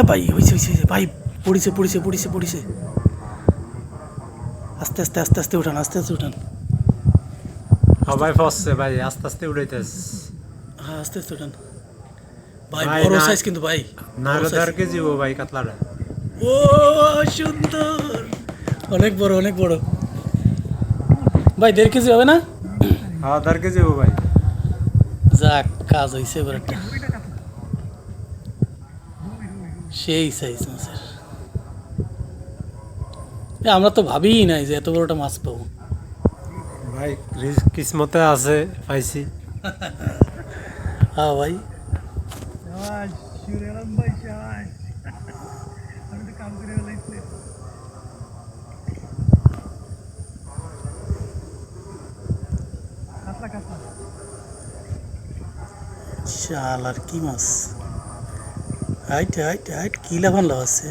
ভাই হয়েছে হয়েছে হয়েছে ভাই, পড়িছে পড়িছে পড়িছে পড়িছে। আস্তে আস্তে আস্তে আস্তে উঠান, আস্তে আস্তে উঠান। ভাই ফসছে ভাই, আস্তে আস্তে উড়াইতেছে। হ্যাঁ আস্তে আস্তে উঠান ভাই, ভাই বড় না, সাইজ কিন্তু ভাই, না বড় হলে সাইজ। 1.5 কেজি ও ভাই কাতলাটা। ও সুন্দর, অনেক বড় অনেক বড় ভাই, 1.5 কেজি হবে না? হ্যাঁ 1.5 কেজি ও ভাই। যাক, কাজ হয়েছে এবার একটা, সেই সাইজ মাছের। আমরা তো ভাবিই নাই যে এত বড়টা মাছ পাবো। ভাই কিসমতে আছে, পাইছি। হ্যাঁ ভাই, শাল আর কি মাছ, হাইট হাইট হাইট, কি লাভান লাগাচ্ছে।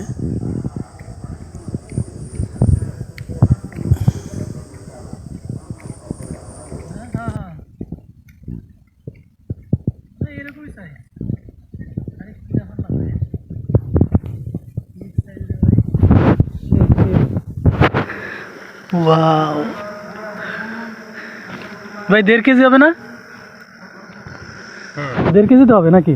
ওয়াও ভাই, 1.5 কেজি হবে না? 1.5 কেজি তো হবে নাকি?